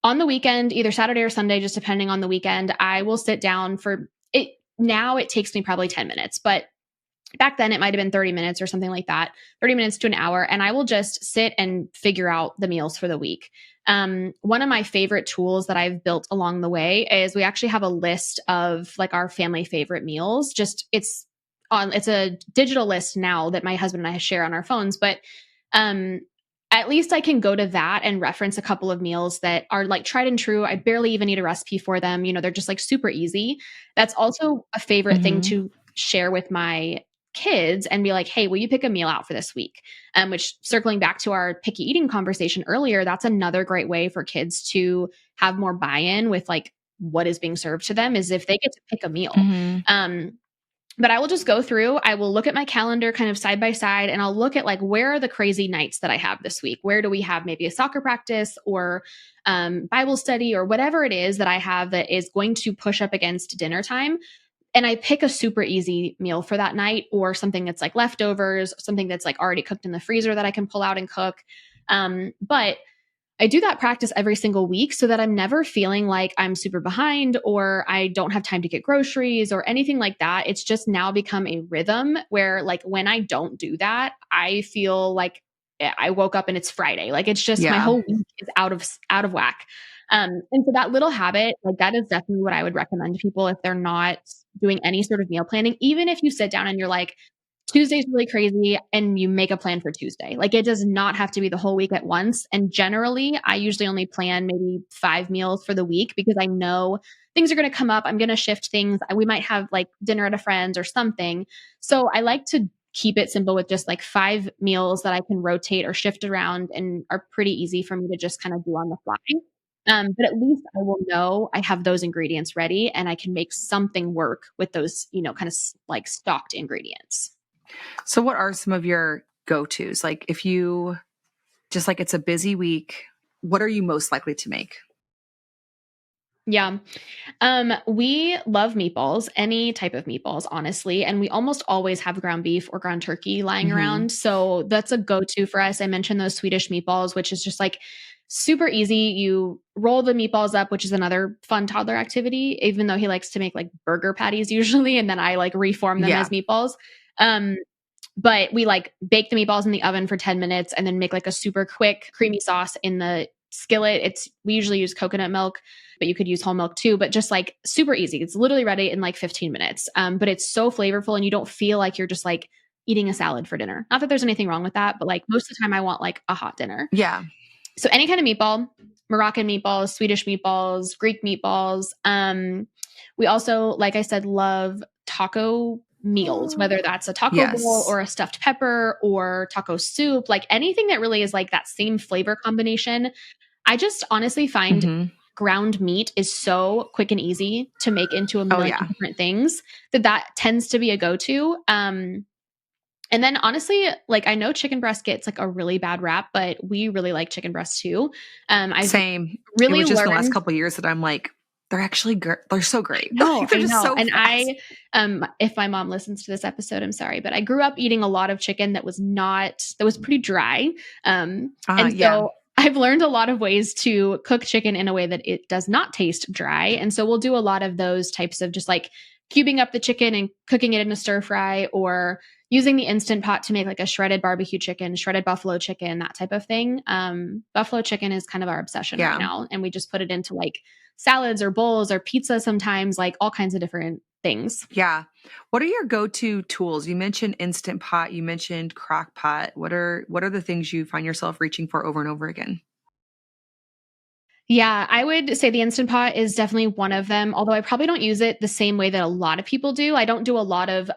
S1: on the weekend, either Saturday or Sunday, just depending on the weekend, I will sit down for it. Now it takes me probably 10 minutes, but back then it might've been 30 minutes or something like that, 30 minutes to an hour. And I will just sit and figure out the meals for the week. One of my favorite tools that I've built along the way is we actually have a list of like our family favorite meals. It's a digital list now that my husband and I share on our phones, but um, at least I can go to that and reference a couple of meals that are like tried and true. I barely even need a recipe for them. They're just like super easy. That's also a favorite thing
S2: Mm-hmm.
S1: to share with my kids and be like, hey, will you pick a meal out for this week? Which, circling back to our picky eating conversation earlier, that's another great way for kids to have more buy-in with like what is being served to them is if they get to pick a meal.
S2: Mm-hmm.
S1: But I will just go through, I will look at my calendar kind of side by side, and I'll look at like, where are the crazy nights that I have this week? Where do we have maybe a soccer practice or Bible study or whatever it is that I have that is going to push up against dinner time? And I pick a super easy meal for that night, or something that's like leftovers, something that's like already cooked in the freezer that I can pull out and cook. But I do that practice every single week so that I'm never feeling like I'm super behind or I don't have time to get groceries or anything like that. It's just now become a rhythm where, like, when I don't do that, I feel like I woke up and it's Friday. Like, it's just my
S2: Yeah.
S1: whole week is out of whack. And so that little habit, like, that is definitely what I would recommend to people if they're not doing any sort of meal planning. Even if you sit down and you're like, Tuesday's really crazy and you make a plan for Tuesday. Like, it does not have to be the whole week at once. And generally, I usually only plan maybe 5 meals for the week because I know things are going to come up. I'm going to shift things. We might have like dinner at a friend's or something. So I like to keep it simple with just like 5 meals that I can rotate or shift around and are pretty easy for me to just kind of do on the fly. But at least I will know I have those ingredients ready and I can make something work with those, kind of like stocked ingredients.
S2: So what are some of your go-tos? Like if you just like it's a busy week, what are you most likely to make?
S1: Yeah. We love meatballs, any type of meatballs, honestly. And we almost always have ground beef or ground turkey lying
S2: Mm-hmm.
S1: around. So that's a go-to for us. I mentioned those Swedish meatballs, which is just like super easy. You roll the meatballs up, which is another fun toddler activity, even though he likes to make like burger patties usually. And then I like reform them as
S2: Yeah.
S1: meatballs. Um, but we like bake the meatballs in the oven for 10 minutes and then make like a super quick creamy sauce in the skillet. We usually use coconut milk, but you could use whole milk too, but just like super easy. It's literally ready in like 15 minutes. But it's so flavorful and you don't feel like you're just like eating a salad for dinner. Not that there's anything wrong with that, but like most of the time I want like a hot dinner.
S2: Yeah.
S1: So any kind of meatball, Moroccan meatballs, Swedish meatballs, Greek meatballs. We also, like I said, love taco meals, whether that's a taco bowl
S2: Yes.
S1: or a stuffed pepper or taco soup, like anything that really is like that same flavor combination. I just honestly find
S2: Mm-hmm.
S1: ground meat is so quick and easy to make into a
S2: Oh
S1: million
S2: yeah.
S1: different things that tends to be a go-to. And then honestly, like, I know chicken breast gets like a really bad rap, but we really like chicken breast too. I've
S2: Same. It
S1: really
S2: was just in the last
S1: learned.
S2: couple of years that I'm like, they're actually they're so great.
S1: No,
S2: They're
S1: I
S2: just
S1: know.
S2: so
S1: And
S2: fast.
S1: if my mom listens to this episode, I'm sorry, but I grew up eating a lot of chicken that was pretty dry. And
S2: Yeah.
S1: so I've learned a lot of ways to cook chicken in a way that it does not taste dry. And so we'll do a lot of those types of just like cubing up the chicken and cooking it in a stir fry, or using the Instant Pot to make like a shredded barbecue chicken, shredded buffalo chicken, that type of thing. Buffalo chicken is kind of our obsession right
S2: Yeah.
S1: now. And we just put it into like salads or bowls or pizza sometimes, like all kinds of different things.
S2: Yeah. What are your go-to tools? You mentioned Instant Pot, you mentioned Crock Pot. What are the things you find yourself reaching for over and over again?
S1: Yeah, I would say the Instant Pot is definitely one of them, although I probably don't use it the same way that a lot of people do. I don't do a lot of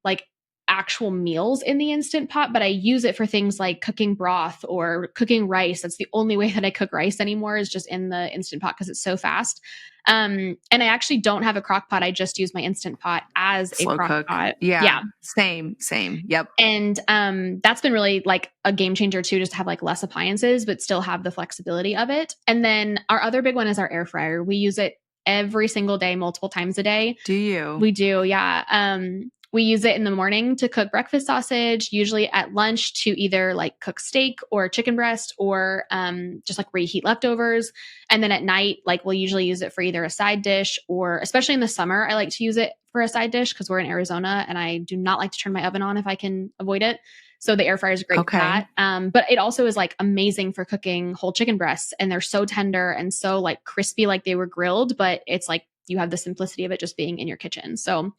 S1: like actual meals in the Instant Pot, but I use it for things like cooking broth or cooking rice. That's the only way that I cook rice anymore, is just in the Instant Pot because it's so fast. And I actually don't have a crock pot. I just use my Instant Pot as a
S2: Slow
S1: crock
S2: cook.
S1: pot.
S2: Yeah.
S1: Yeah.
S2: Same. Yep.
S1: And that's been really like a game changer too, just to have like less appliances, but still have the flexibility of it. And then our other big one is our air fryer. We use it every single day, multiple times a day.
S2: Do you?
S1: We do, yeah. We use it in the morning to cook breakfast sausage, usually at lunch to either like cook steak or chicken breast, or just like reheat leftovers. And then at night, like we'll usually use it for either a side dish, or especially in the summer, I like to use it for a side dish because we're in Arizona and I do not like to turn my oven on if I can avoid it. So the air fryer is great for
S2: Okay.
S1: that. But it also is like amazing for cooking whole chicken breasts, and they're so tender and so like crispy, like they were grilled, but it's like you have the simplicity of it just being in your kitchen. So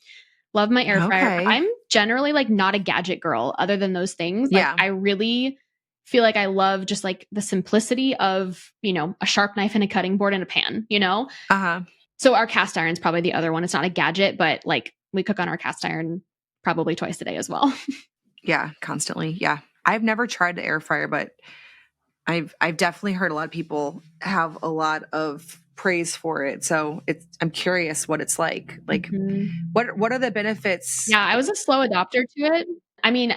S1: love my air fryer.
S2: Okay.
S1: I'm generally like not a gadget girl other than those things. Like
S2: Yeah.
S1: I really feel like I love just like the simplicity of, a sharp knife and a cutting board and a pan,
S2: Uh-huh.
S1: So our cast iron is probably the other one. It's not a gadget, but like we cook on our cast iron probably twice a day as well.
S2: Yeah, constantly. Yeah. I've never tried the air fryer, but I've definitely heard a lot of people have a lot of praise for it. So I'm curious what it's like. Like
S1: Mhm.
S2: what are the benefits?
S1: Yeah, I was a slow adopter to it. I mean,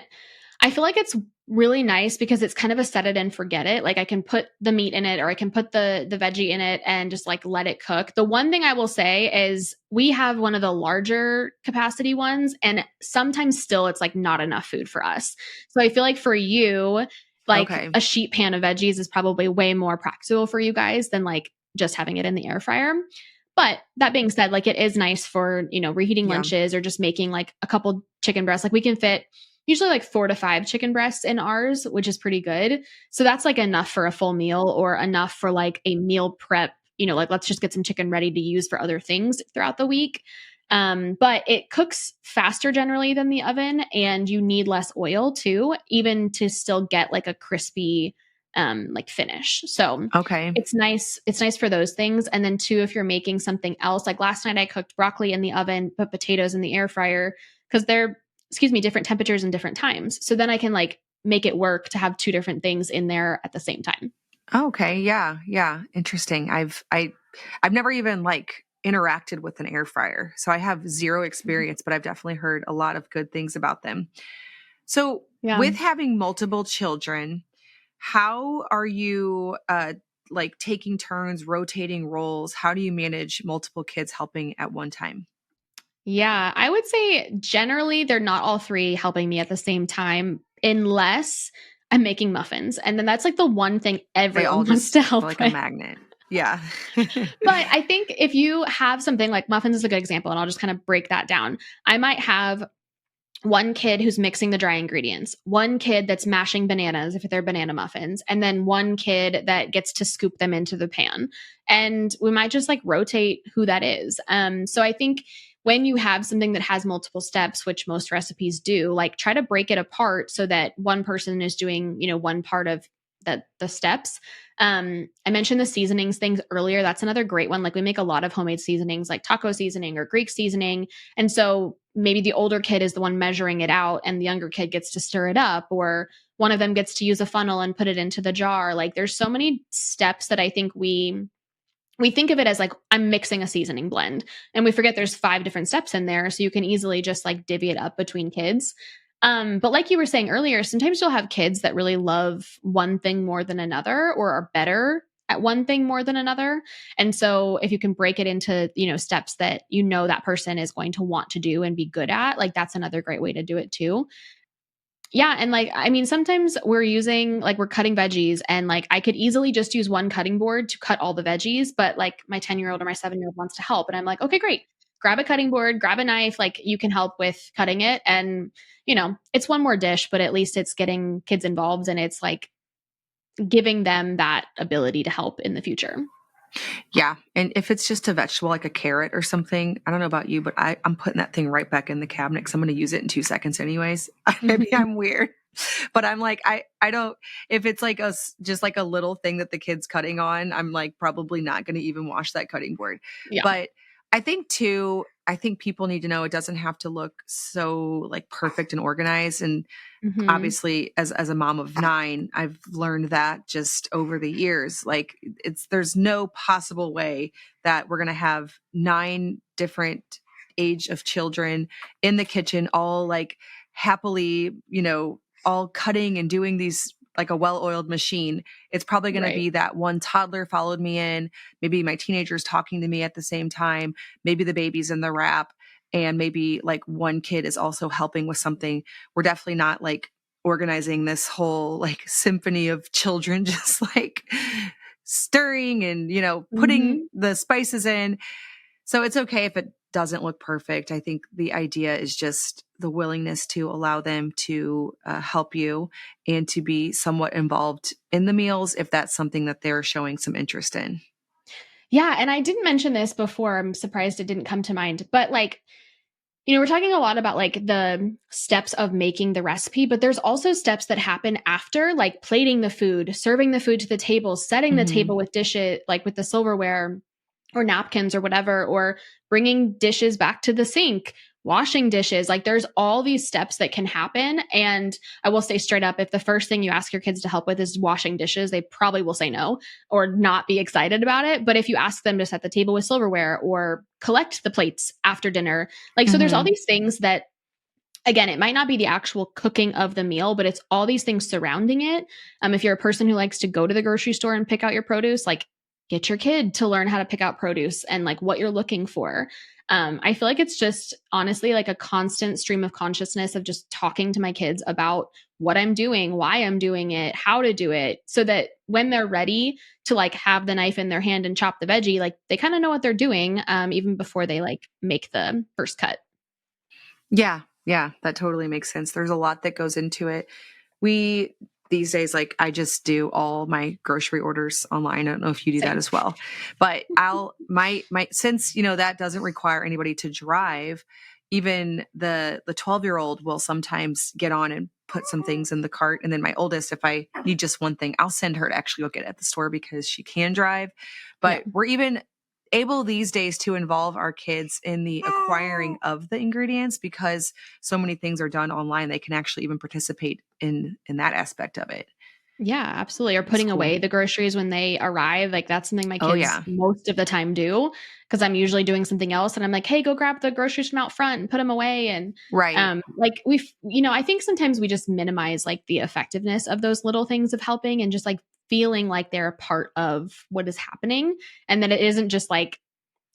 S1: I feel like it's really nice because it's kind of a set it and forget it. Like I can put the meat in it or I can put the veggie in it and just like let it cook. The one thing I will say is we have one of the larger capacity ones and sometimes still it's like not enough food for us. So I feel like for you, like
S2: Okay.
S1: a sheet pan of veggies is probably way more practical for you guys than like just having it in the air fryer. But that being said, like it is nice for, reheating
S2: Yeah.
S1: lunches or just making like a couple chicken breasts. Like we can fit usually like 4 to 5 chicken breasts in ours, which is pretty good. So that's like enough for a full meal or enough for like a meal prep, like let's just get some chicken ready to use for other things throughout the week. But it cooks faster generally than the oven and you need less oil too, even to still get like a crispy like finish. So
S2: Okay.
S1: it's nice for those things. And then too, if you're making something else, like last night I cooked broccoli in the oven, put potatoes in the air fryer because they're, different temperatures and different times. So then I can like make it work to have 2 different things in there at the same time.
S2: Okay. Yeah. Yeah. Interesting. I've never even like interacted with an air fryer. So I have zero
S1: Mhm.
S2: experience, but I've definitely heard a lot of good things about them. So
S1: Yeah.
S2: with having multiple children, how are you like taking turns, rotating roles? How do you manage multiple kids helping at one time?
S1: Yeah. I would say generally they're not all 3 helping me at the same time unless I'm making muffins. And then that's like the one thing
S2: They all
S1: everyone wants
S2: just
S1: to
S2: are
S1: help
S2: like a
S1: with.
S2: magnet. Yeah.
S1: But I think if you have something like muffins is a good example, and I'll just kind of break that down. I might have one kid who's mixing the dry ingredients, one kid that's mashing bananas if they're banana muffins, and then one kid that gets to scoop them into the pan. And we might just like rotate who that is. So I think when you have something that has multiple steps, which most recipes do, like try to break it apart so that one person is doing, one part of the steps. I mentioned the seasonings things earlier. That's another great one. Like we make a lot of homemade seasonings like taco seasoning or Greek seasoning. And so maybe the older kid is the one measuring it out and the younger kid gets to stir it up, or one of them gets to use a funnel and put it into the jar. Like there's so many steps that I think we think of it as like I'm mixing a seasoning blend and we forget there's 5 different steps in there, so you can easily just like divvy it up between kids. But like you were saying earlier, sometimes you'll have kids that really love one thing more than another or are better at one thing more than another. And so if you can break it into, steps that that person is going to want to do and be good at, like that's another great way to do it too. Yeah, and like I mean sometimes we're cutting veggies and like I could easily just use one cutting board to cut all the veggies, but like my 10-year-old or my 7-year-old wants to help and I'm like, "Okay, great. Grab a cutting board, grab a knife, like you can help with cutting it." And it's one more dish, but at least it's getting kids involved and it's like giving them that ability to help in the future.
S2: Yeah. And if it's just a vegetable like a carrot or something, I don't know about you, but I'm putting that thing right back in the cabinet because I'm going to use it in 2 seconds anyways. Maybe
S1: Mhm.
S2: I'm weird, but I'm like, I don't, if it's like just like a little thing that the kid's cutting on, I'm like probably not going to even wash that cutting board.
S1: Yeah.
S2: But I think too, I think people need to know it doesn't have to look so like perfect and organized. And
S1: Mhm.
S2: obviously as a mom of 9, I've learned that just over the years, like there's no possible way that we're going to have 9 different age of children in the kitchen, all like happily, all cutting and doing these like a well-oiled machine. It's probably going to
S1: Right.
S2: be that one toddler followed me in, maybe my teenager's talking to me at the same time, maybe the baby's in the wrap, and maybe like one kid is also helping with something. We're definitely not like organizing this whole like symphony of children just like stirring and putting
S1: Mhm.
S2: the spices in. So it's okay if it doesn't look perfect. I think the idea is just the willingness to allow them to help you and to be somewhat involved in the meals if that's something that they're showing some interest in.
S1: Yeah, and I didn't mention this before. I'm surprised it didn't come to mind. But like We're talking a lot about like the steps of making the recipe, but there's also steps that happen after, like plating the food, serving the food to the table, setting the
S2: Mm-hmm.
S1: table with dishes, like with the silverware or napkins or whatever, or bringing dishes back to the sink, washing dishes. Like there's all these steps that can happen. And I will say straight up, if the first thing you ask your kids to help with is washing dishes, they probably will say no or not be excited about it. But if you ask them to set the table with silverware or collect the plates after dinner, like, so there's all
S2: Mm-hmm.
S1: these things that, again, it might not be the actual cooking of the meal, but it's all these things surrounding it. If you're a person who likes to go to the grocery store and pick out your produce, like get your kid to learn how to pick out produce and like what you're looking for. I feel like it's just honestly like a constant stream of consciousness of just talking to my kids about what I'm doing, why I'm doing it, how to do it, so that when they're ready to like have the knife in their hand and chop the veggie, like they kind of know what they're doing, even before they like make the first cut.
S2: Yeah. Yeah. That totally makes sense. There's a lot that goes into it. We these days, like I just do all my grocery orders online. I don't know if you do that
S1: Same.
S2: as well, but since that doesn't require anybody to drive, even the 12-year-old will sometimes get on and put some things in the cart. And then my oldest, if I need just one thing, I'll send her to actually go get it at the store because she can drive.
S1: Yeah.
S2: But we're even able these days to involve our kids in the acquiring of the ingredients because so many things are done online. They can actually even participate in that aspect of it.
S1: Yeah, absolutely. Or
S2: It's
S1: putting
S2: cool.
S1: away the groceries when they arrive. Like that's something my
S2: Oh
S1: kids
S2: yeah.
S1: most of the time do because I'm usually doing something else and I'm like, "Hey, go grab the groceries from out front and put them away." And
S2: Right.
S1: like I think sometimes we just minimize like the effectiveness of those little things of helping and just like feeling like they're a part of what is happening and that it isn't just like,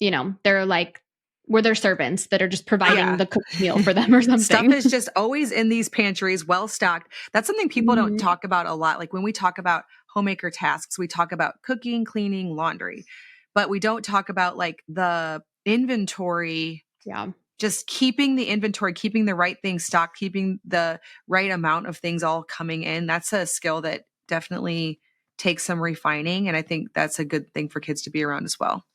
S1: they're like we're their servants that are just providing
S2: Yeah.
S1: the cooked meal for them or
S2: Stuff
S1: something.
S2: is just always in these pantries, well stocked. That's something people don't
S1: Mhm.
S2: talk about a lot. Like when we talk about homemaker tasks, we talk about cooking, cleaning, laundry, but we don't talk about like the inventory,
S1: Yeah.
S2: just keeping the inventory, keeping the right things stocked, keeping the right amount of things all coming in. That's a skill that definitely takes some refining. And I think that's a good thing for kids to be around as well.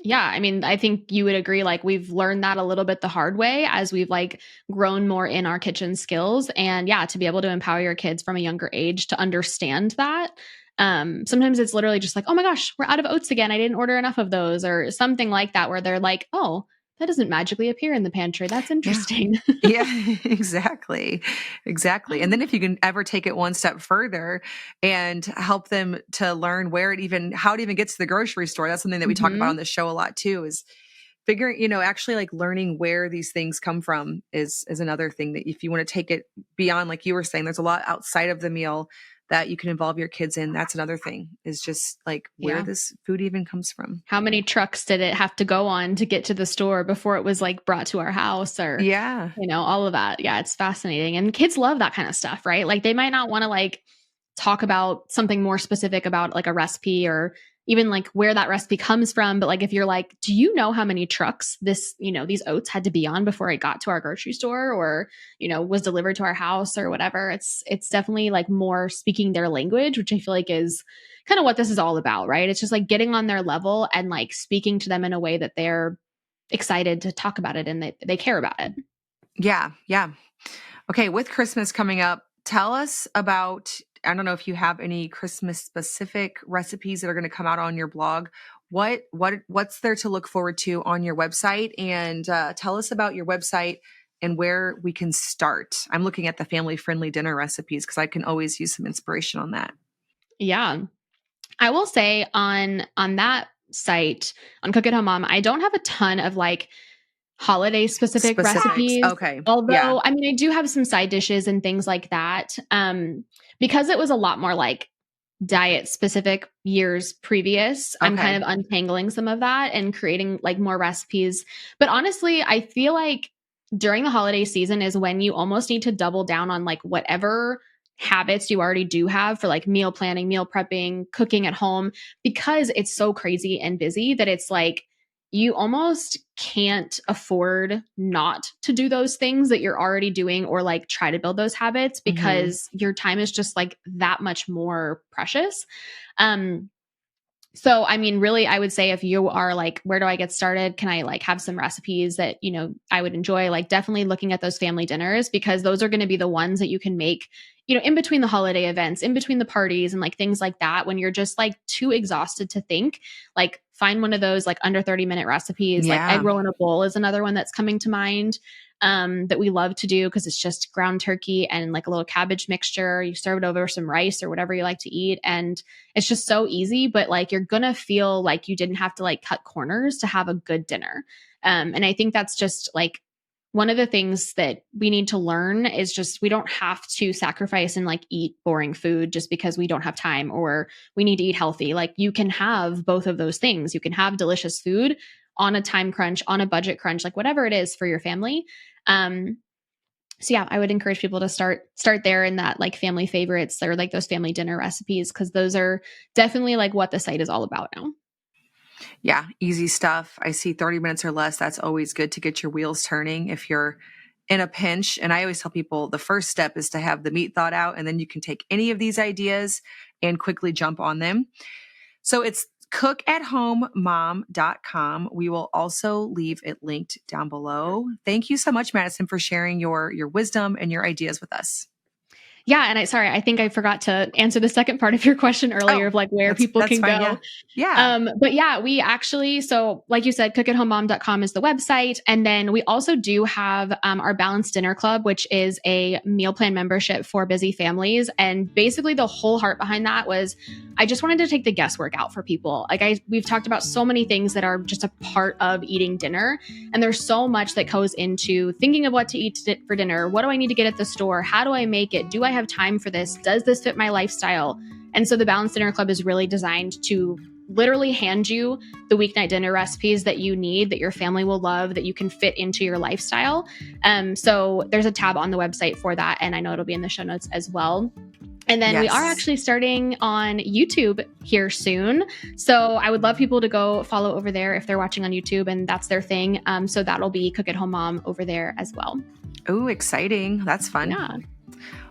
S1: Yeah, I mean, I think you would agree, like, we've learned that a little bit the hard way as we've, like, grown more in our kitchen skills, and, yeah, to be able to empower your kids from a younger age to understand that. Sometimes it's literally just like, "Oh my gosh, we're out of oats again, I didn't order enough of those," or something like that, where they're like, "Oh, that doesn't magically appear in the pantry, that's
S2: Yeah.
S1: interesting."
S2: Yeah, exactly. Exactly. And then if you can ever take it one step further and help them to learn how it even gets to the grocery store. That's something that we talk about on
S1: Mhm.
S2: the show a lot too, is figuring, actually like learning where these things come from is another thing that if you want to take it beyond, like you were saying, there's a lot outside of the meal that you can involve your kids in. That's another thing, is just like where
S1: Yeah.
S2: this food even comes from.
S1: How many trucks did it have to go on to get to the store before it was, like, brought to our house or,
S2: Yeah.
S1: all of that. Yeah, it's fascinating, and kids love that kind of stuff, right? Like, they might not wanna, like, talk about something more specific about, like, a recipe or even, like, where that recipe comes from, but, like, if you're like, "Do you know how many trucks these oats had to be on before it got to our grocery store or, was delivered to our house or whatever?" It's definitely, like, more speaking their language, which I feel like is kind of what this is all about, right? It's just like getting on their level and like speaking to them in a way that they're excited to talk about it and they care about it.
S2: Yeah. Yeah. Okay, with Christmas coming up, tell us about, I don't know if you have any Christmas specific recipes that are going to come out on your blog. What's there to look forward to on your website? And tell us about your website and where we can start. I'm looking at the family friendly dinner recipes because I can always use some inspiration on that.
S1: Yeah. I will say on that site, on Cook at Home Mom, I don't have a ton of like holiday specific
S2: Specifics.
S1: recipes.
S2: Okay. Yeah.
S1: Although, I mean, I do have some side dishes and things like that. Because it was a lot more like diet specific years previous, I'm kind
S2: Okay.
S1: of untangling some of that and creating like more recipes. But honestly, I feel like during the holiday season is when you almost need to double down on like whatever habits you already do have for like meal planning, meal prepping, cooking at home, because it's so crazy and busy that it's like you almost can't afford not to do those things that you're already doing or like try to build those habits
S2: Hmm.
S1: because your time is just like that much more precious. Um So, I mean, really, I would say if you are like, where do I get started? Can I like have some recipes that, I would enjoy? Like, definitely looking at those family dinners, because those are going to be the ones that you can make, in between the holiday events, in between the parties and like things like that. When you're just like too exhausted to think, like find one of those like under 30-minute recipes. Like egg
S2: Yeah.
S1: roll in a bowl is another one that's coming to mind, that we love to do because it's just ground turkey and like a little cabbage mixture. You serve it over some rice or whatever you like to eat. And it's just so easy, but like you're going to feel like you didn't have to like cut corners to have a good dinner. And I think that's just like one of the things that we need to learn is just we don't have to sacrifice and like eat boring food just because we don't have time or we need to eat healthy. Like you can have both of those things. You can have delicious food on a time crunch, on a budget crunch, like whatever it is for your family. Um, so yeah, I would encourage people to start there in that like family favorites or like those family dinner recipes, because those are definitely like what the site is all about now.
S2: Yeah, easy stuff. I see 30 minutes or less. That's always good to get your wheels turning if you're in a pinch. And I always tell people the first step is to have the meat thought out, and then you can take any of these ideas and quickly jump on them. So it's cookathomemom.com. We will also leave it linked down below. Thank you so much, Madison, for sharing your wisdom and your ideas with us.
S1: Yeah. And I think I forgot to answer the second part of your question earlier
S2: Oh,
S1: of like where people
S2: that's
S1: can
S2: fine.
S1: go.
S2: Yeah.
S1: But yeah, we actually, so like you said, cookathomemom.com is the website. And then we also do have our Balanced Dinner Club, which is a meal plan membership for busy families. And basically the whole heart behind that was I just wanted to take the guesswork out for people. Like we've talked about so many things that are just a part of eating dinner. And there's so much that goes into thinking of what to eat for dinner. What do I need to get at the store? How do I make it? Do I have time for this? Does this fit my lifestyle? And so the Balanced Dinner Club is really designed to literally hand you the weeknight dinner recipes that you need, that your family will love, that you can fit into your lifestyle. So there's a tab on the website for that. And I know it'll be in the show notes as well. And then we are actually starting on YouTube here soon. So I would love people to go follow over there if they're watching on YouTube and that's their thing. So that'll be Cook at Home Mom over there as well.
S2: Oh, exciting. That's fun.
S1: Yeah.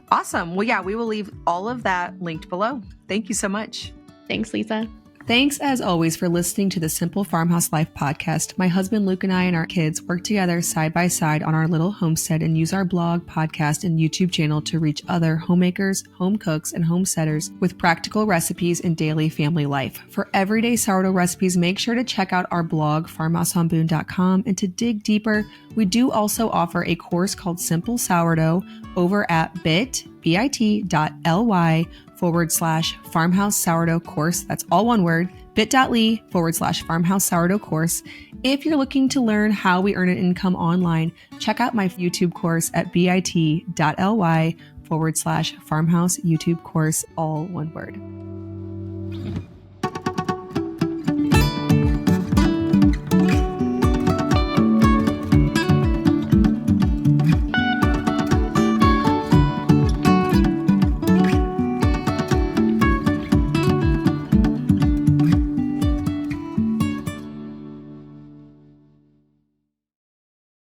S2: Awesome. Well, yeah, we will leave all of that linked below. Thank you so much.
S1: Thanks, Lisa.
S2: Thanks, as always, for listening to the Simple Farmhouse Life podcast. My husband, Luke, and I and our kids work together side by side on our little homestead and use our blog, podcast, and YouTube channel to reach other homemakers, home cooks, and homesteaders with practical recipes in daily family life. For everyday sourdough recipes, make sure to check out our blog, farmhousehomeboon.com. And to dig deeper, we do also offer a course called Simple Sourdough over at bit.ly/farmhouse sourdough course. That's all one word, bit.ly/farmhouse sourdough course. If you're looking to learn how we earn an income online, check out my YouTube course at bit.ly/farmhouse YouTube course, all one word.